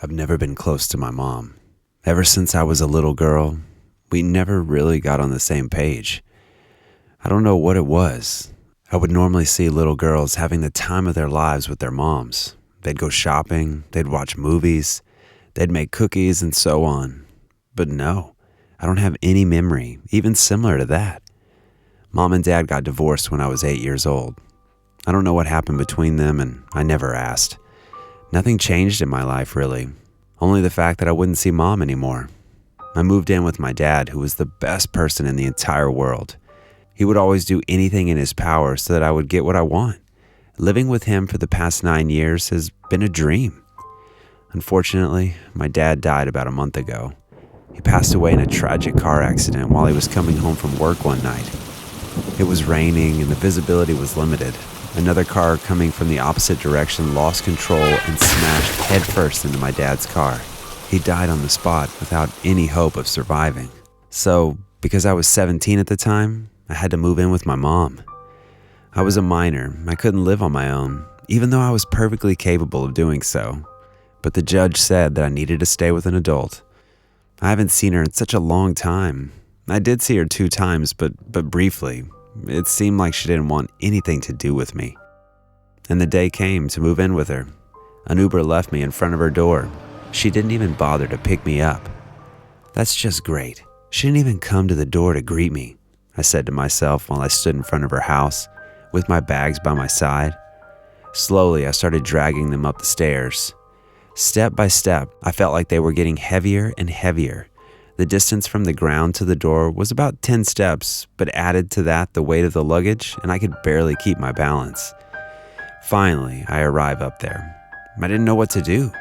I've never been close to my mom. Ever since I was a little girl, we never really got on the same page. I don't know what it was. I would normally see little girls having the time of their lives with their moms. They'd go shopping, they'd watch movies, they'd make cookies and so on. But no, I don't have any memory, even similar to that. Mom and Dad got divorced when I was 8 years old. I don't know what happened between them, and I never asked. Nothing changed in my life, really. Only the fact that I wouldn't see Mom anymore. I moved in with my dad, who was the best person in the entire world. He would always do anything in his power so that I would get what I want. Living with him for the past 9 years has been a dream. Unfortunately, my dad died about a month ago. He passed away in a tragic car accident while he was coming home from work one night. It was raining and the visibility was limited. Another car coming from the opposite direction lost control and smashed headfirst into my dad's car. He died on the spot without any hope of surviving. So, because I was 17 at the time, I had to move in with my mom. I was a minor. I couldn't live on my own, even though I was perfectly capable of doing so. But the judge said that I needed to stay with an adult. I haven't seen her in such a long time. I did see her 2 times, but briefly. It seemed like she didn't want anything to do with me. And the day came to move in with her. An Uber left me in front of her door. She didn't even bother to pick me up. That's just great. She didn't even come to the door to greet me, I said to myself while I stood in front of her house with my bags by my side. Slowly, I started dragging them up the stairs. Step by step, I felt like they were getting heavier and heavier. The distance from the ground to the door was about 10 steps, but added to that the weight of the luggage, and I could barely keep my balance. Finally, I arrive up there. I didn't know what to do.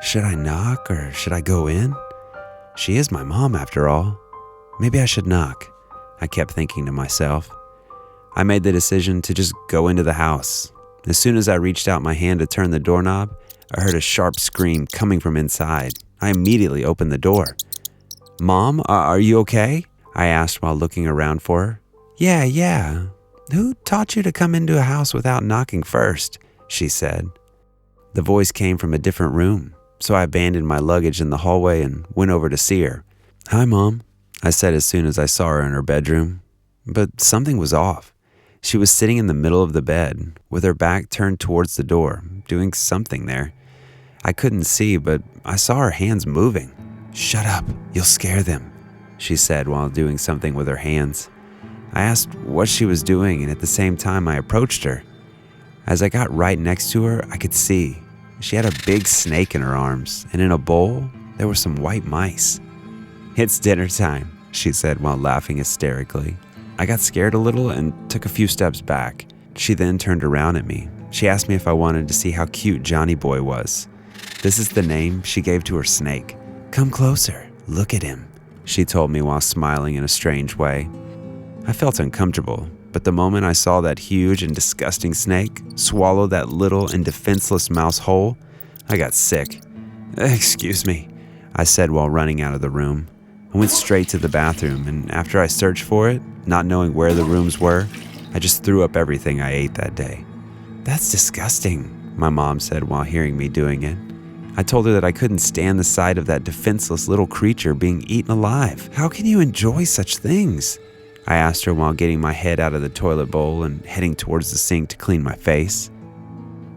Should I knock or should I go in? She is my mom after all. Maybe I should knock, I kept thinking to myself. I made the decision to just go into the house. As soon as I reached out my hand to turn the doorknob, I heard a sharp scream coming from inside. I immediately opened the door. Mom, are you okay? I asked while looking around for her. Yeah. Who taught you to come into a house without knocking first? She said. The voice came from a different room, so I abandoned my luggage in the hallway and went over to see her. Hi, Mom, I said as soon as I saw her in her bedroom. But something was off. She was sitting in the middle of the bed, with her back turned towards the door, doing something there. I couldn't see, but I saw her hands moving. Shut up, you'll scare them, she said while doing something with her hands. I asked what she was doing, and at the same time I approached her. As I got right next to her, I could see. She had a big snake in her arms, and in a bowl, there were some white mice. It's dinner time, she said while laughing hysterically. I got scared a little and took a few steps back. She then turned around at me. She asked me if I wanted to see how cute Johnny Boy was. This is the name she gave to her snake. Come closer, look at him, she told me while smiling in a strange way. I felt uncomfortable, but the moment I saw that huge and disgusting snake swallow that little and defenseless mouse whole, I got sick. Excuse me, I said while running out of the room. I went straight to the bathroom, and after I searched for it, not knowing where the rooms were, I just threw up everything I ate that day. That's disgusting, my mom said while hearing me doing it. I told her that I couldn't stand the sight of that defenseless little creature being eaten alive. How can you enjoy such things? I asked her while getting my head out of the toilet bowl and heading towards the sink to clean my face.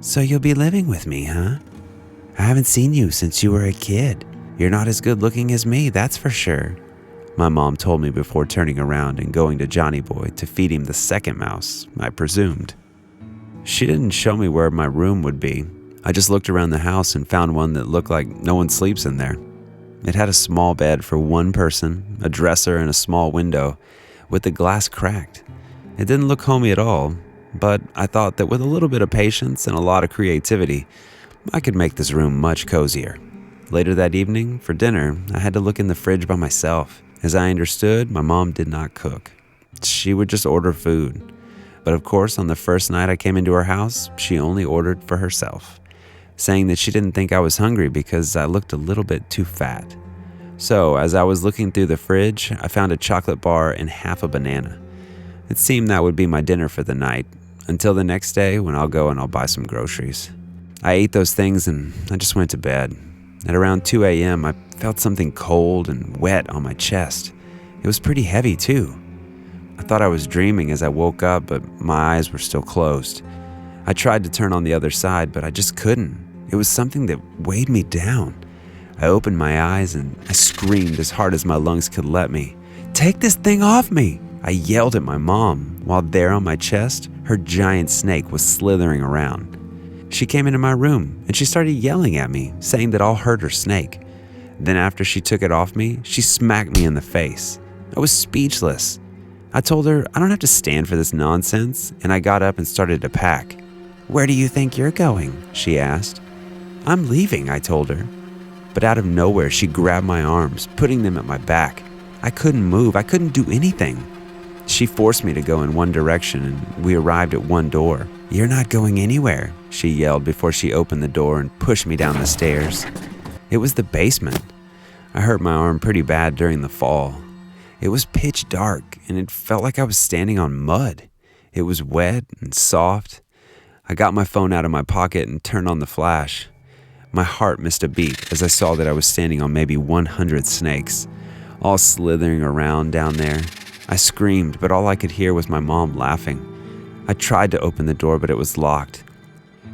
So you'll be living with me, huh? I haven't seen you since you were a kid. You're not as good looking as me, that's for sure, my mom told me before turning around and going to Johnny Boy to feed him the second mouse, I presumed. She didn't show me where my room would be. I just looked around the house and found one that looked like no one sleeps in there. It had a small bed for one person, a dresser, and a small window, with the glass cracked. It didn't look homey at all, but I thought that with a little bit of patience and a lot of creativity, I could make this room much cozier. Later that evening, for dinner, I had to look in the fridge by myself. As I understood, my mom did not cook. She would just order food. But of course, on the first night I came into her house, she only ordered for herself, saying that she didn't think I was hungry because I looked a little bit too fat. So, as I was looking through the fridge, I found a chocolate bar and half a banana. It seemed that would be my dinner for the night, until the next day when I'll go and I'll buy some groceries. I ate those things and I just went to bed. At around 2 a.m., I felt something cold and wet on my chest. It was pretty heavy too. I thought I was dreaming as I woke up, but my eyes were still closed. I tried to turn on the other side, but I just couldn't. It was something that weighed me down. I opened my eyes and I screamed as hard as my lungs could let me. "Take this thing off me!" I yelled at my mom, while there on my chest, her giant snake was slithering around. She came into my room and she started yelling at me, saying that I'll hurt her snake. Then after she took it off me, she smacked me in the face. I was speechless. I told her I don't have to stand for this nonsense, and I got up and started to pack. "Where do you think you're going?" she asked. "I'm leaving," I told her. But out of nowhere, she grabbed my arms, putting them at my back. I couldn't move. I couldn't do anything. She forced me to go in one direction, and we arrived at one door. "You're not going anywhere," she yelled before she opened the door and pushed me down the stairs. It was the basement. I hurt my arm pretty bad during the fall. It was pitch dark, and it felt like I was standing on mud. It was wet and soft. I got my phone out of my pocket and turned on the flash. My heart missed a beat as I saw that I was standing on maybe 100 snakes, all slithering around down there. I screamed, but all I could hear was my mom laughing. I tried to open the door, but it was locked.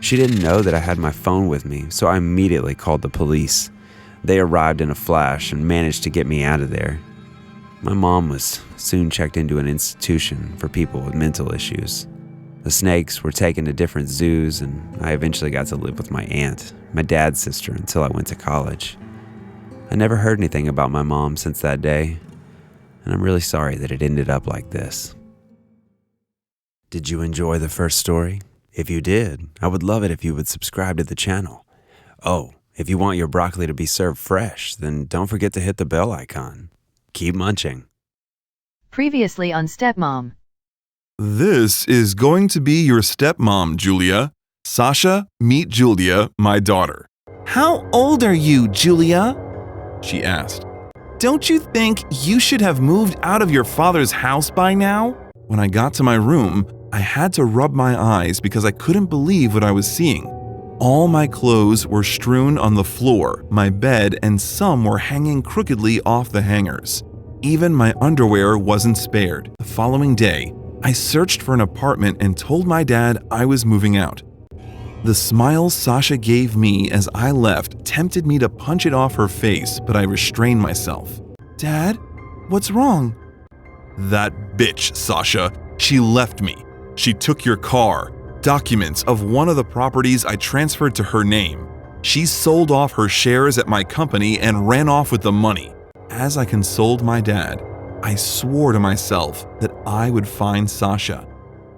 She didn't know that I had my phone with me, so I immediately called the police. They arrived in a flash and managed to get me out of there. My mom was soon checked into an institution for people with mental issues. The snakes were taken to different zoos, and I eventually got to live with my aunt, my dad's sister, until I went to college. I never heard anything about my mom since that day, and I'm really sorry that it ended up like this. Did you enjoy the first story? If you did, I would love it if you would subscribe to the channel. Oh, if you want your broccoli to be served fresh, then don't forget to hit the bell icon. Keep munching. Previously on STEPMOM. This is going to be your stepmom, Julia. Sasha, meet Julia, my daughter. How old are you, Julia? She asked. Don't you think you should have moved out of your father's house by now? When I got to my room, I had to rub my eyes because I couldn't believe what I was seeing. All my clothes were strewn on the floor, my bed, and some were hanging crookedly off the hangers. Even my underwear wasn't spared. The following day, I searched for an apartment and told my dad I was moving out. The smile Sasha gave me as I left tempted me to punch it off her face, but I restrained myself. Dad, what's wrong? That bitch, Sasha. She left me. She took your car, documents of one of the properties I transferred to her name. She sold off her shares at my company and ran off with the money. As I consoled my dad, I swore to myself that I would find Sasha.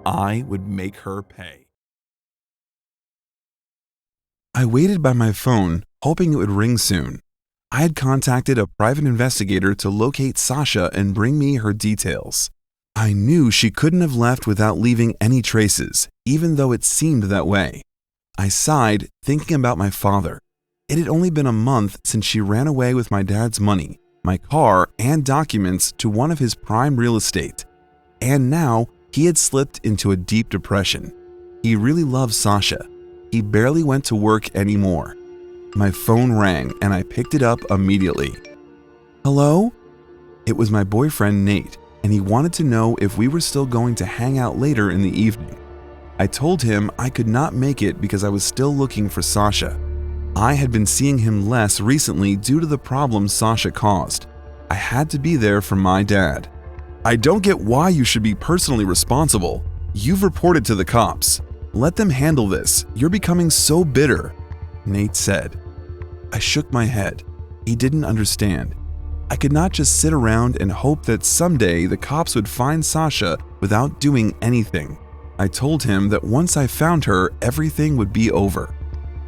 I would make her pay. I waited by my phone, hoping it would ring soon. I had contacted a private investigator to locate Sasha and bring me her details. I knew she couldn't have left without leaving any traces, even though it seemed that way. I sighed, thinking about my father. It had only been a month since she ran away with my dad's money, my car, and documents to one of his prime real estate. And now, he had slipped into a deep depression. He really loved Sasha. He barely went to work anymore. My phone rang and I picked it up immediately. Hello? It was my boyfriend Nate, and he wanted to know if we were still going to hang out later in the evening. I told him I could not make it because I was still looking for Sasha. I had been seeing him less recently due to the problems Sasha caused. I had to be there for my dad. I don't get why you should be personally responsible. You've reported to the cops. Let them handle this. You're becoming so bitter, Nate said. I shook my head. He didn't understand. I could not just sit around and hope that someday the cops would find Sasha without doing anything. I told him that once I found her, everything would be over.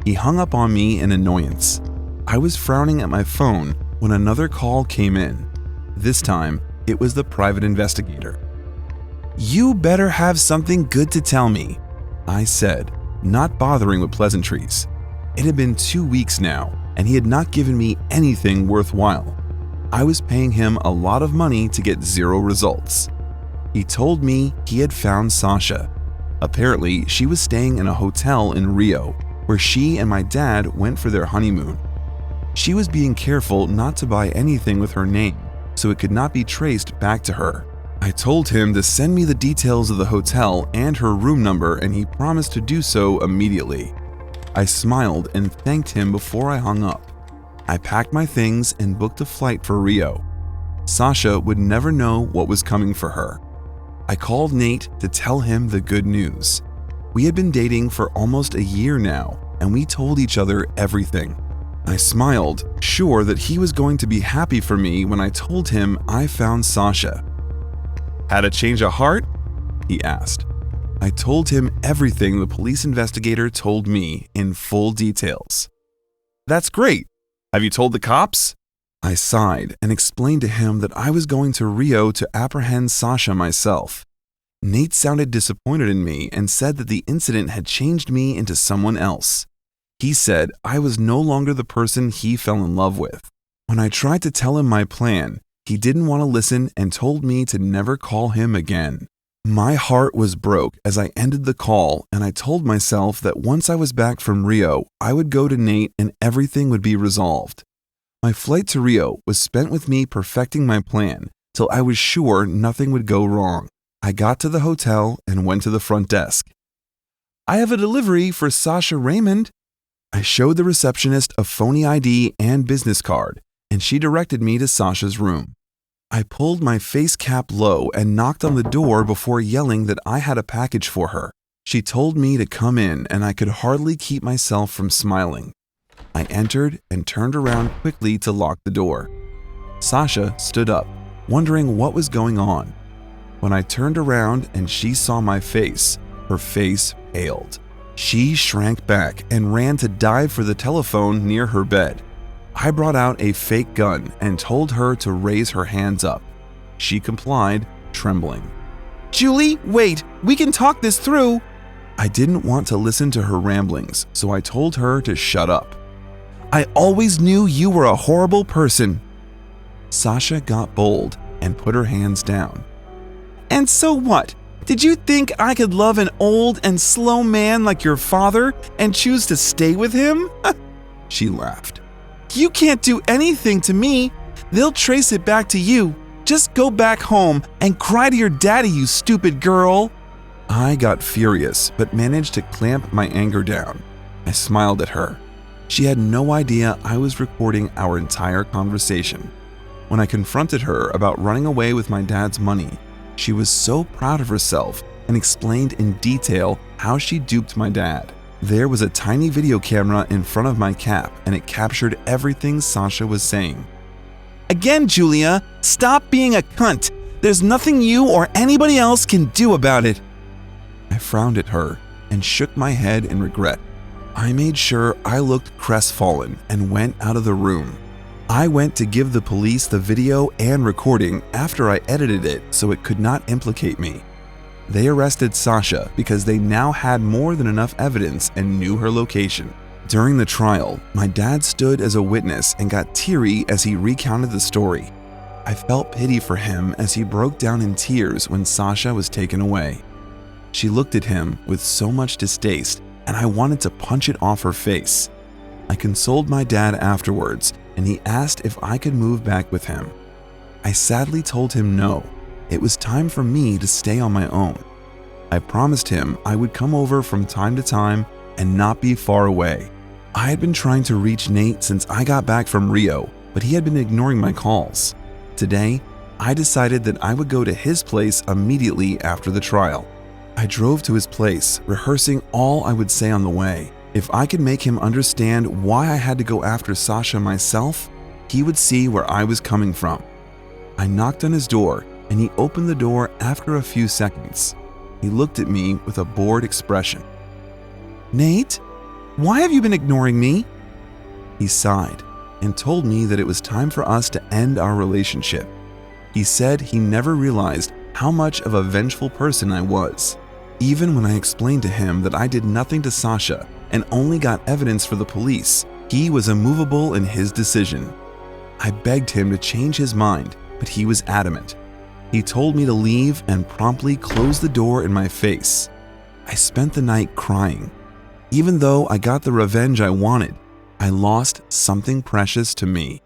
He hung up on me in annoyance. I was frowning at my phone when another call came in. This time, it was the private investigator. You better have something good to tell me, I said, not bothering with pleasantries. It had been 2 weeks now, and he had not given me anything worthwhile. I was paying him a lot of money to get zero results. He told me he had found Sasha. Apparently, she was staying in a hotel in Rio, where she and my dad went for their honeymoon. She was being careful not to buy anything with her name, so it could not be traced back to her. I told him to send me the details of the hotel and her room number, and he promised to do so immediately. I smiled and thanked him before I hung up. I packed my things and booked a flight for Rio. Sasha would never know what was coming for her. I called Nate to tell him the good news. We had been dating for almost a year now, and we told each other everything. I smiled, sure that he was going to be happy for me when I told him I found Sasha. "Had a change of heart?" he asked. I told him everything the police investigator told me in full details. "That's great. Have you told the cops?" I sighed and explained to him that I was going to Rio to apprehend Sasha myself. Nate sounded disappointed in me and said that the incident had changed me into someone else. He said I was no longer the person he fell in love with. When I tried to tell him my plan, he didn't want to listen and told me to never call him again. My heart was broke as I ended the call, and I told myself that once I was back from Rio, I would go to Nate and everything would be resolved. My flight to Rio was spent with me perfecting my plan till I was sure nothing would go wrong. I got to the hotel and went to the front desk. "I have a delivery for Sasha Raymond." I showed the receptionist a phony ID and business card, and she directed me to Sasha's room. I pulled my face cap low and knocked on the door before yelling that I had a package for her. She told me to come in, and I could hardly keep myself from smiling. I entered and turned around quickly to lock the door. Sasha stood up, wondering what was going on. When I turned around and she saw my face, her face paled. She shrank back and ran to dive for the telephone near her bed. I brought out a fake gun and told her to raise her hands up. She complied, trembling. "Julie, wait, we can talk this through." I didn't want to listen to her ramblings, so I told her to shut up. "I always knew you were a horrible person." Sasha got bold and put her hands down. "And so what? Did you think I could love an old and slow man like your father and choose to stay with him?" She laughed. "You can't do anything to me. They'll trace it back to you. Just go back home and cry to your daddy, you stupid girl." I got furious, but managed to clamp my anger down. I smiled at her. She had no idea I was recording our entire conversation. When I confronted her about running away with my dad's money, she was so proud of herself and explained in detail how she duped my dad. There was a tiny video camera in front of my cap, and it captured everything Sasha was saying. "Again, Julia, stop being a cunt. There's nothing you or anybody else can do about it." I frowned at her and shook my head in regret. I made sure I looked crestfallen and went out of the room. I went to give the police the video and recording after I edited it so it could not implicate me. They arrested Sasha because they now had more than enough evidence and knew her location. During the trial, my dad stood as a witness and got teary as he recounted the story. I felt pity for him as he broke down in tears when Sasha was taken away. She looked at him with so much distaste, and I wanted to punch it off her face. I consoled my dad afterwards, and he asked if I could move back with him. I sadly told him no. It was time for me to stay on my own. I promised him I would come over from time to time and not be far away. I had been trying to reach Nate since I got back from Rio, but he had been ignoring my calls. Today, I decided that I would go to his place immediately after the trial. I drove to his place, rehearsing all I would say on the way. If I could make him understand why I had to go after Sasha myself, he would see where I was coming from. I knocked on his door, and he opened the door after a few seconds. He looked at me with a bored expression. "Nate, why have you been ignoring me?" He sighed and told me that it was time for us to end our relationship. He said he never realized how much of a vengeful person I was. Even when I explained to him that I did nothing to Sasha and only got evidence for the police, he was immovable in his decision. I begged him to change his mind, but he was adamant. He told me to leave and promptly closed the door in my face. I spent the night crying. Even though I got the revenge I wanted, I lost something precious to me.